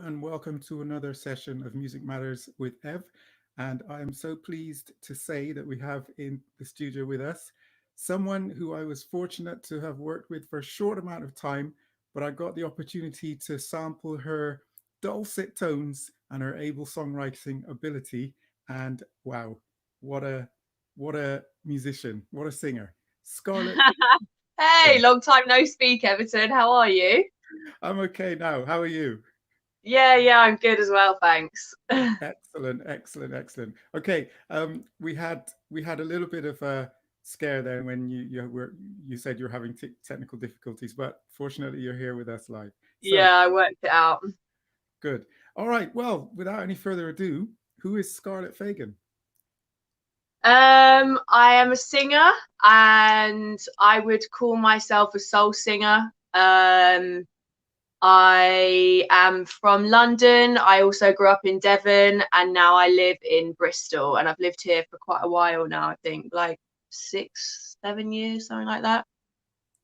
and welcome to another session of Music Matters with Ev. And I am so pleased to say that we have in the studio with us someone who I was fortunate to have worked with for a short amount of time, but I got the opportunity to sample her dulcet tones and her able songwriting ability. And wow, what a what a musician, what a singer. Scarlett Hey, Fagan. long time no speak, Everton. How are you? I'm okay now. How are you? Yeah, I'm good as well, thanks. Excellent, excellent, excellent. Okay, we had a little bit of a scare then when you said you're having technical difficulties, but fortunately you're here with us live. So Yeah, I worked it out. good. All right. Well, without any further ado, who is Scarlett Fagan? I am a singer and I would call myself a soul singer. I am from London. I also grew up in Devon and now I live in Bristol and I've lived here for quite a while now, I think like 6, 7 years, something like that.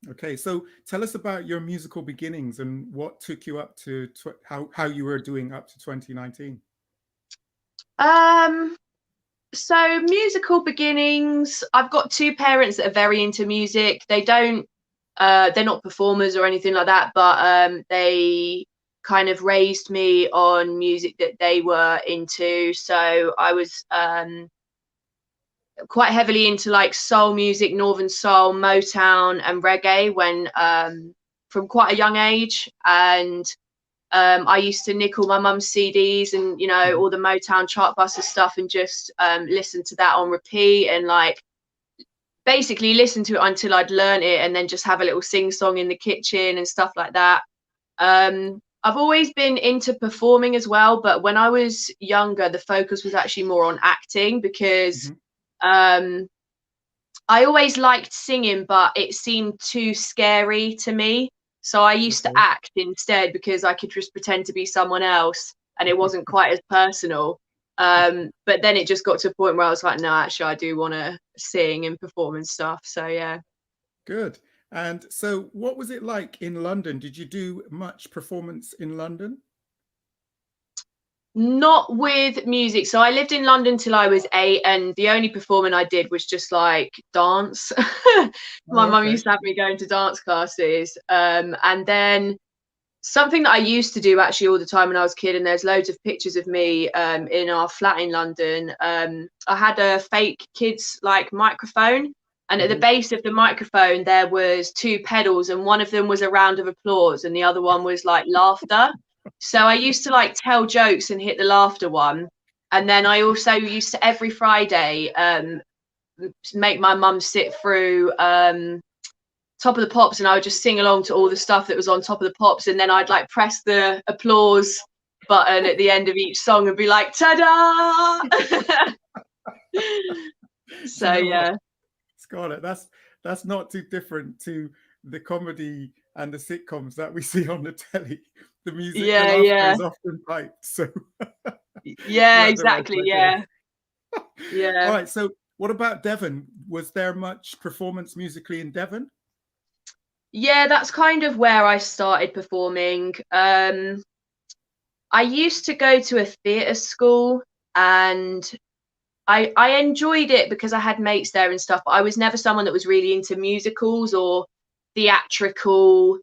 Okay, so tell us about your musical beginnings and what took you up to how you were doing up to 2019. Um, So musical beginnings, I've got two parents that are very into music. They're not performers or anything like that, but they kind of raised me on music that they were into. So I was quite heavily into like soul music, northern soul, Motown and reggae when from quite a young age. And I used to nick all my mum's CDs and Mhm. all the Motown Chartbuster stuff and just listen to that on repeat and like basically listen to it until I'd learn it and then just have a little sing song in the kitchen and stuff like that. I've always been into performing as well, but when I was younger, the focus was actually more on acting because Mhm. um, I always liked singing, but it seemed too scary to me. So I used to Okay. act instead because I could just pretend to be someone else and it wasn't quite as personal. But then it just got to a point where I was like, no, actually, I do want to sing and perform and stuff. So yeah. Good. And so, what was it like in London? Did you do much performance in London? Not with music. So I lived in London till I was 8, and the only performing I did was just like dance. My Oh, mum okay. used to have me going to dance classes. And then something that I used to do actually all the time when I was a kid, and there's loads of pictures of me in our flat in London. I had a fake kids like microphone, and at the Hmm. base of the microphone there was two pedals, and one of them was a round of applause, and the other one was like laughter. So I used to like tell jokes and hit the laughter one, and then I also used to every Friday make my mum sit through Top of the Pops and I would just sing along to all the stuff that was on Top of the Pops, and then I'd like press the applause button at the end of each song and be like ta-da. Do you So know what, yeah. Scarlett? That's not too different to the comedy and the sitcoms that we see on the telly. The music, the Yeah, laughter yeah. is often piped. So Yeah, you're at the right exactly. place there. Yeah. All Yeah. right. So, what about Devon? Was there much performance musically in Devon? Yeah, that's kind of where I started performing. I used to go to a theatre school and I enjoyed it because I had mates there and stuff, but I was never someone that was really into musicals or theatrical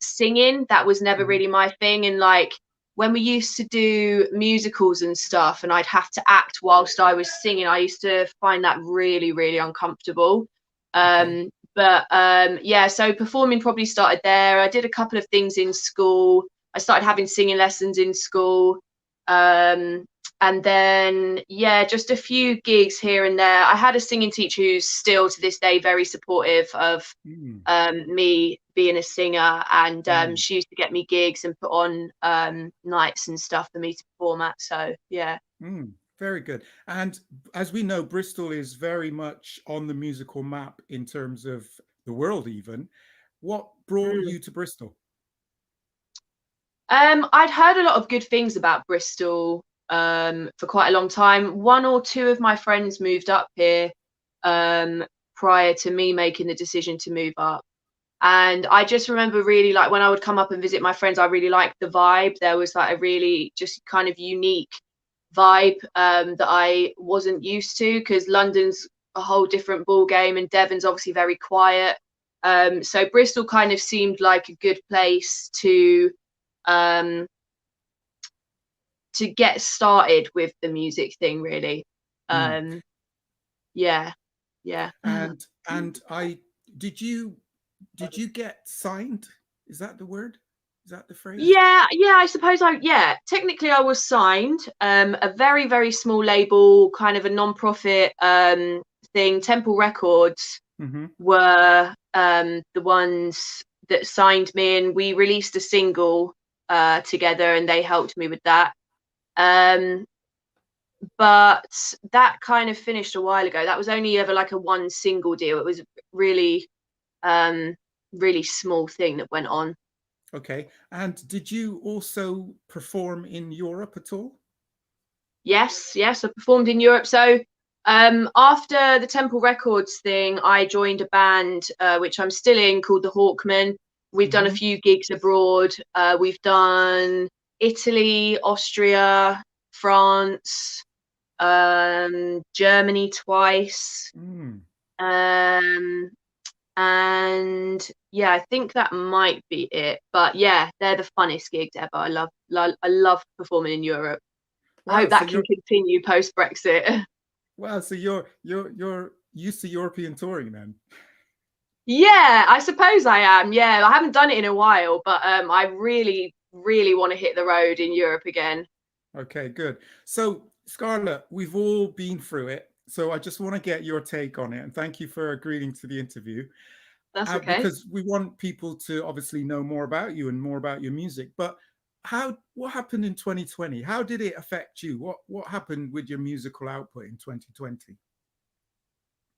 singing. That was never Mhm. really my thing. And like when we used to do musicals and stuff and I'd have to act whilst I was singing, I used to find that really, really uncomfortable. Okay. But yeah, so performing probably started there. I did a couple of things in school. I started having singing lessons in school. Um, and then yeah, just a few gigs here and there. I had a singing teacher who's still to this day very supportive of Mm, me being a singer, and mm, she used to get me gigs and put on nights and stuff for me to perform at. So yeah. very good. And as we know, Bristol is very much on the musical map in terms of the world, even. What brought Mm. you to Bristol? I'd heard a lot of good things about Bristol for quite a long time. One or two of my friends moved up here um, prior to me making the decision to move up. And I just remember really like when I would come up and visit my friends, I really liked the vibe. There was like a really just kind of unique vibe that I wasn't used to, because London's a whole different ball game and Devon's obviously very quiet. So Bristol kind of seemed like a good place to get started with the music thing, really. Yeah. And did you get signed? Is that the word? Is that the phrase? Yeah, I suppose technically I was signed. A very, very small label, kind of a non-profit thing. Temple Records were the ones that signed me, and we released a single together, and they helped me with that. But that kind of finished a while ago. That was only ever like a one single deal. It was really really small thing that went on. Okay. And did you also perform in Europe at all? Yes, I performed in Europe. So after the Temple Records thing, I joined a band which I'm still in, called the Hawkmen. We've done a few gigs abroad. We've done Italy, Austria, France, Germany twice. And yeah, I think that might be it. But yeah, they're the funnest gigs ever. I love performing in Europe. Wow, I hope that can continue post Brexit. Wow, so you're used to European touring then? Yeah, I suppose I am. Yeah, I haven't done it in a while, but I really, really want to hit the road in Europe again. Okay, good. So Scarlett, we've all been through it. So I just want to get your take on it, and thank you for agreeing to the interview. That's okay. Because we want people to obviously know more about you and more about your music. But what happened in 2020? How did it affect you? What happened with your musical output in 2020?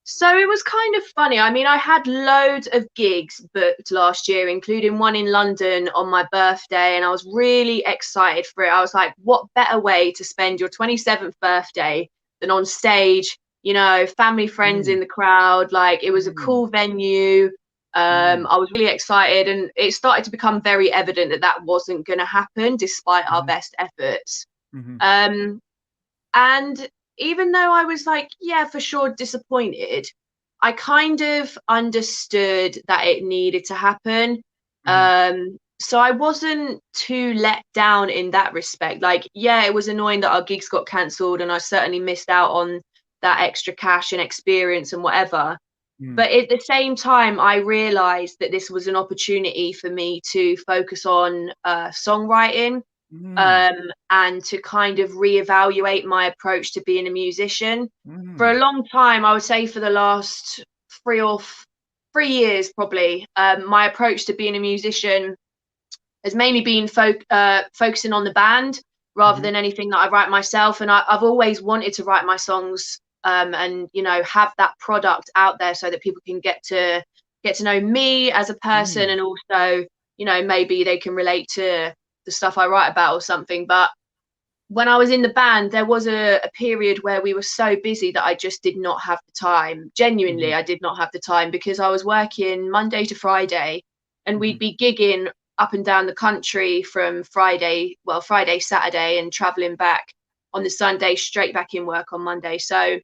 So it was kind of funny. I mean, I had loads of gigs booked last year, including one in London on my birthday, and I was really excited for it. I was like, what better way to spend your 27th birthday than on stage, you know, family, friends in the crowd. Like, it was a cool venue. I was really excited, and it started to become very evident that that wasn't going to happen despite our best efforts. And even though I was like, yeah, for sure disappointed, I kind of understood that it needed to happen. So I wasn't too let down in that respect. Like, yeah, it was annoying that our gigs got cancelled, and I certainly missed out on that extra cash and experience and whatever. But at the same time, I realized that this was an opportunity for me to focus on songwriting. And to kind of reevaluate my approach to being a musician. For a long time, I would say for the last 3 years probably, my approach to being a musician has mainly been focusing on the band rather than anything that I write myself. And I've always wanted to write my songs and, you know, have that product out there so that people can get to know me as a person, and also, you know, maybe they can relate to the stuff I write about or something. But when I was in the band, there was a period where we were so busy that I just did not have the time. Genuinely, I did not have the time, because I was working Monday to Friday, and we'd be gigging up and down the country from Friday, Saturday, and traveling back on the Sunday, straight back in work on Monday. So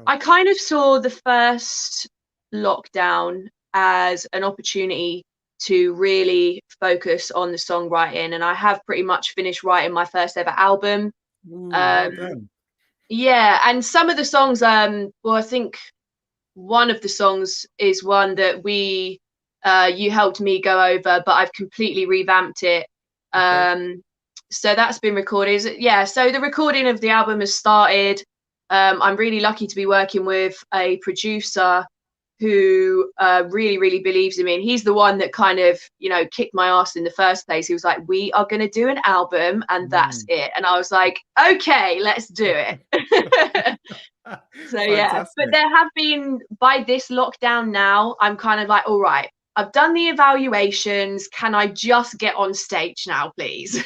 I kind of saw the first lockdown as an opportunity to really focus on the songwriting, and I have pretty much finished writing my first ever album. Well done. Yeah, and some of the songs, well, I think one of the songs is one that you helped me go over, but I've completely revamped it. So that's been recorded. Yeah, so the recording of the album has started. I'm really lucky to be working with a producer who really, really believes in me. And he's the one that kind of, you know, kicked my ass in the first place. He was like, we are going to do an album and that's it. And I was like, okay, let's do it. So yeah, but there have been, by this lockdown now, I'm kind of like, all right, I've done the evaluations. Can I just get on stage now, please?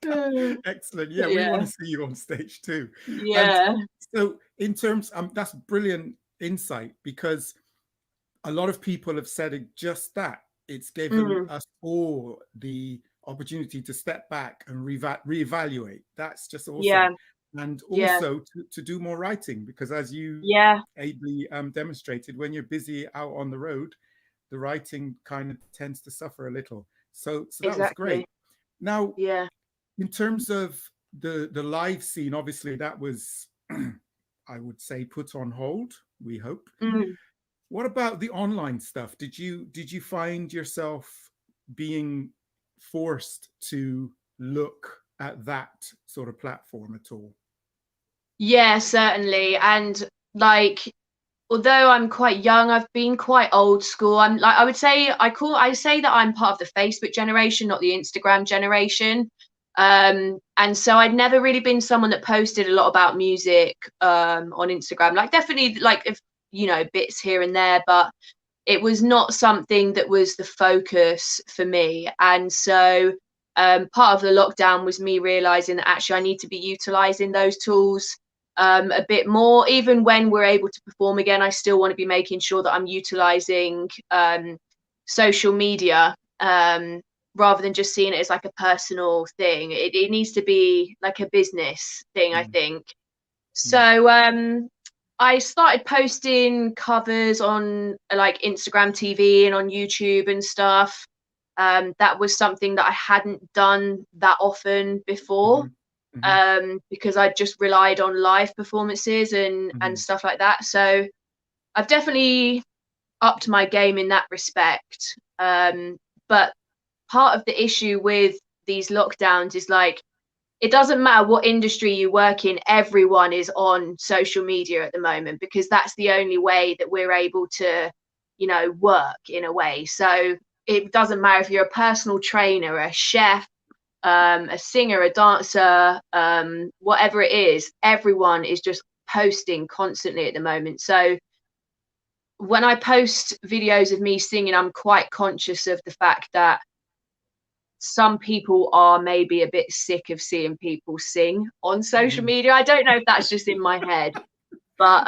Excellent. Yeah, we want to see you on stage too. Yeah. And so in terms, that's brilliant insight, because a lot of people have said just that. It's given Mm, us all the opportunity to step back and reevaluate. That's just yeah, awesome. And yeah, also to do more writing, because as you yeah, ably demonstrated, when you're busy out on the road, the writing kind of tends to suffer a little. So that was exactly. great. Now, Yeah. in terms of the live scene, obviously that was, I would say, put on hold. We hope. Mm. What about the online stuff? Did you find yourself being forced to look at that sort of platform at all? Yeah, certainly. And like, although I'm quite young, I've been quite old school. I'm like, I say that I'm part of the Facebook generation, not the Instagram generation. And so I'd never really been someone that posted a lot about music on Instagram. Like definitely like if bits here and there, but it was not something that was the focus for me. And so part of the lockdown was me realizing that actually I need to be utilizing those tools a bit more. Even when we're able to perform again, I still want to be making sure that I'm utilizing social media rather than just seeing it as like a personal thing. It needs to be like a business thing, I Mm, think. mm, So I started posting covers on like Instagram TV and on YouTube and stuff. That was something that I hadn't done that often before, mhm, mhm, because I just relied on live performances and mhm, stuff like that. So I've definitely upped my game in that respect. But part of the issue with these lockdowns is like it doesn't matter what industry you work in, everyone is on social media at the moment because that's the only way that we're able to, work in a way. So it doesn't matter if you're a personal trainer, a chef, a singer, a dancer, whatever it is, everyone is just posting constantly at the moment. So when I post videos of me singing, I'm quite conscious of the fact that some people are maybe a bit sick of seeing people sing on social mhm. media. I don't know if that's just in my head, but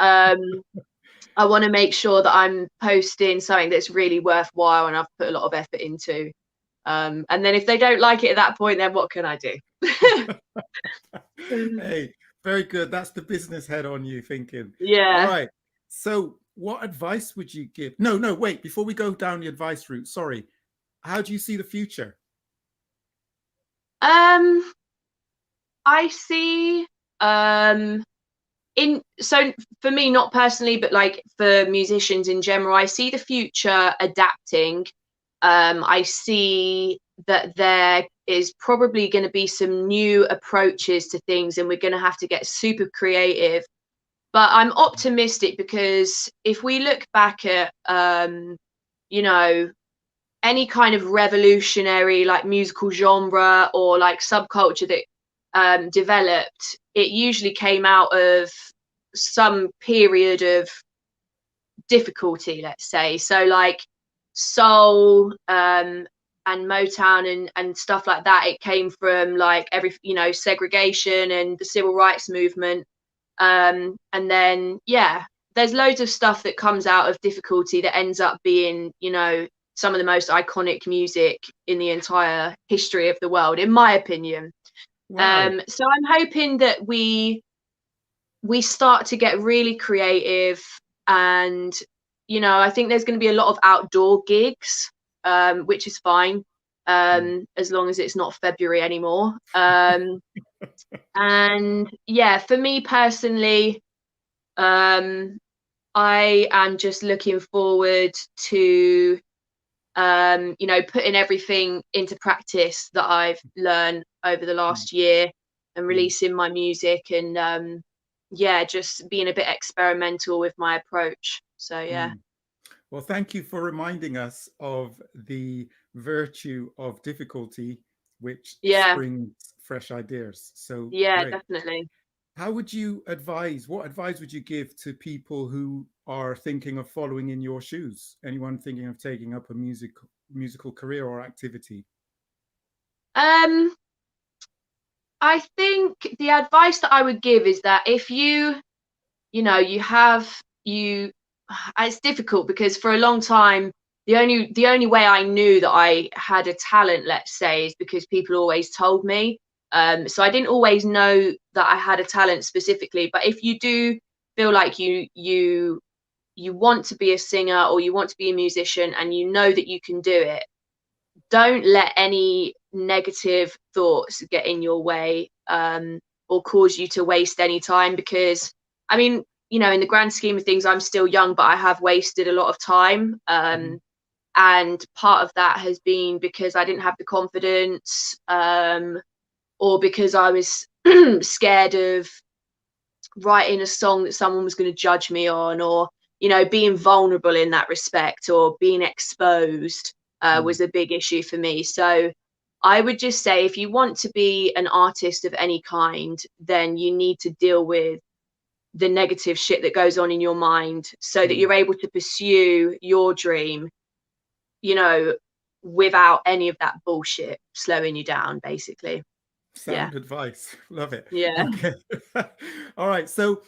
I want to make sure that I'm posting something that's really worthwhile and I've put a lot of effort into. And then if they don't like it at that point, then what can I do? Hey, very good. That's the business head on you thinking. All Yeah. right. So, what advice would you give? No, no, wait. Before we go down the advice route, sorry. How do you see the future? Um, I see. Um, in so for me, not personally, but like for musicians in general, I see the future adapting. I see that there is probably going to be some new approaches to things, and we're going to have to get super creative. But I'm optimistic because if we look back at, you know, any kind of revolutionary like musical genre or like subculture that developed, it usually came out of some period of difficulty, let's say. So like soul and Motown and stuff like that, it came from like segregation and the civil rights movement. And then there's loads of stuff that comes out of difficulty that ends up being, some of the most iconic music in the entire history of the world, in my opinion. Wow. So I'm hoping that we start to get really creative, and I think there's going to be a lot of outdoor gigs, which is fine, Mm, as long as it's not February anymore. And yeah, for me personally, um I am just looking forward to putting everything into practice that I've learned over the mm, last year and mm, releasing my music, and just being a bit experimental with my approach. So yeah. mm. Well, thank you for reminding us of the virtue of difficulty, which Yeah, springs fresh ideas. So yeah, great. definitely. What advice would you give to people who are thinking of following in your shoes? Anyone thinking of taking up a musical career or activity? Um, I think the advice that I would give is that if you, you know, you have you it's difficult because for a long time, the only way I knew that I had a talent, let's say, is because people always told me. So I didn't always know that I had a talent specifically. But if you do feel like you want to be a singer or you want to be a musician and you know that you can do it, don't let any negative thoughts get in your way, or cause you to waste any time. Because I mean, you know, in the grand scheme of things, I'm still young, but I have wasted a lot of time. And part of that has been because I didn't have the confidence, or because I was scared of writing a song that someone was going to judge me on, or, you know, being vulnerable in that respect, or being exposed, was a big issue for me. So I would just say, if you want to be an artist of any kind, then you need to deal with the negative shit that goes on in your mind so that you're able to pursue your dream, you know, without any of that bullshit slowing you down, basically. Sound advice. Love it. Yeah. Okay. All right. So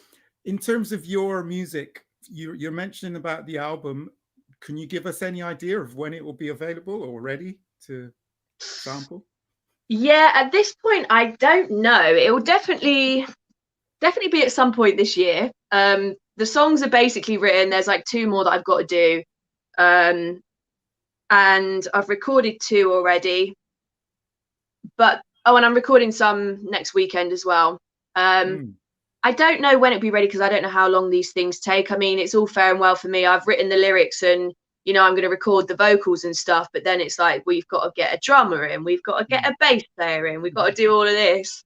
in terms of your music, you're mentioning about the album. Can you give us any idea of when it will be available or ready to sample? Yeah, at this point, I don't know. It will definitely be at some point this year. The songs are basically written. There's like 2 more that I've got to do. And I've recorded 2 already. But and I'm recording some next weekend as well. I don't know when it'll be ready because I don't know how long these things take. I mean, it's all fair and well for me. I've written the lyrics and, you know, I'm going to record the vocals and stuff. But then it's like, we've got to get a drummer in. We've got to get a bass player in. We've got to do all of this.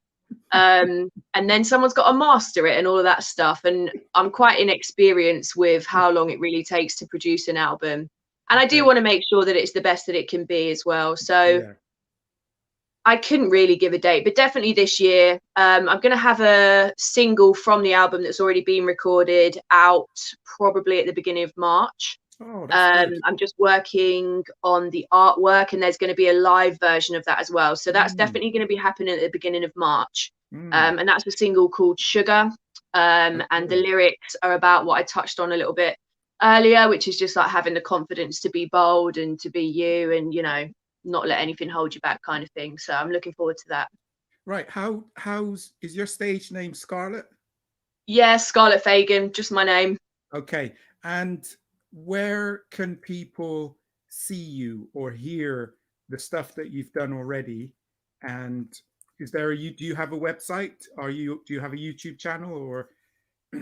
And then someone's got to master it and all of that stuff. And I'm quite inexperienced with how long it really takes to produce an album. And I do want to make sure that it's the best that it can be as well. So I couldn't really give a date, but definitely this year. I'm going to have a single from the album that's already been recorded out probably at the beginning of March. Oh, that's good. I'm just working on the artwork, and there's going to be a live version of that as well. So that's definitely going to be happening at the beginning of March. And that's a single called Sugar. And the lyrics are about what I touched on a little bit earlier, which is just like having the confidence to be bold and to be you, and, you know, not let anything hold you back, kind of thing. So I'm looking forward to that. Right. How's is your stage name Scarlett? Yeah, Scarlett Fagan, just my name. Okay. And where can people see you or hear the stuff that you've done already? And do you have a website? Do you have a YouTube channel or?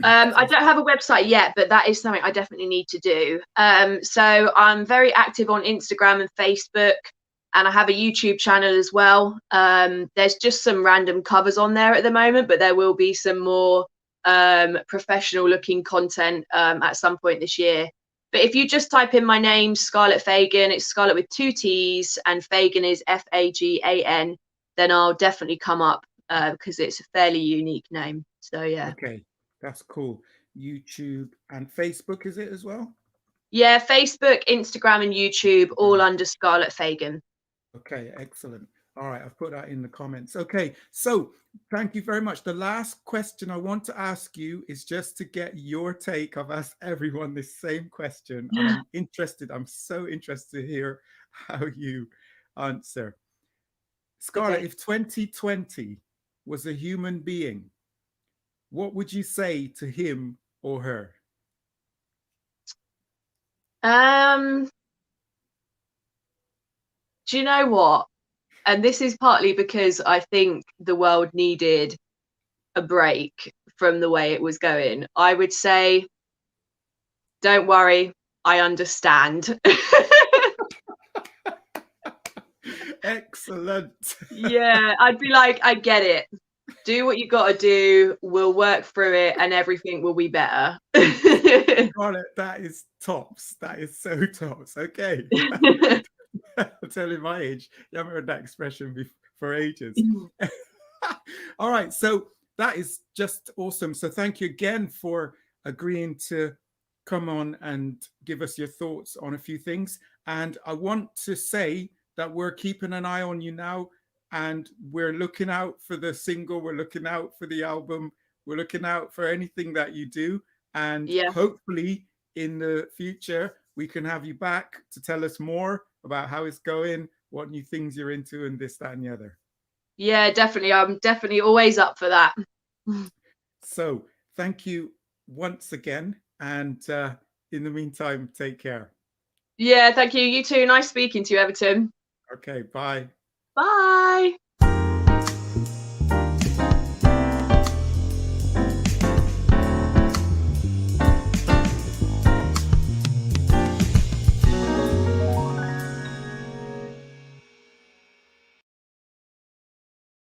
I don't have a website yet, but that is something I definitely need to do. So I'm very active on Instagram and Facebook, and I have a YouTube channel as well. There's just some random covers on there at the moment, but there will be some more professional looking content at some point this year. But if you just type in my name, Scarlett Fagan, it's Scarlett with 2 T's, and Fagan is Fagan, then I'll definitely come up because it's a fairly unique name. So yeah. Okay, that's cool. YouTube and Facebook, is it as well? Yeah, Facebook, Instagram, and YouTube, all under Scarlett Fagan. Okay, excellent. All right, I've put that in the comments. Okay, so thank you very much. The last question I want to ask you is just to get your take. I've asked everyone this same question, and I'm so interested to hear how you answer. Scarlett, if 2020 was a human being, what would you say to him or her? Do you know what? And this is partly because I think the world needed a break from the way it was going. I would say, don't worry, I understand. Excellent. Yeah, I'd be like, I get it. Do what you got to do. We'll work through it and everything will be better. Scarlett, that is tops. That is so tops. Okay. I'm telling my age. You haven't heard that expression for ages. All right. So that is just awesome. So thank you again for agreeing to come on and give us your thoughts on a few things. And I want to say that we're keeping an eye on you now, and we're looking out for the single. We're looking out for the album. We're looking out for anything that you do. And hopefully in the future we can have you back to tell us more about how it's going, what new things you're into, and this, that, and the other. Yeah, definitely. I'm definitely always up for that. So thank you once again. And in the meantime, take care. Yeah, thank you. You too. Nice speaking to you, Everton. Okay, bye. Bye.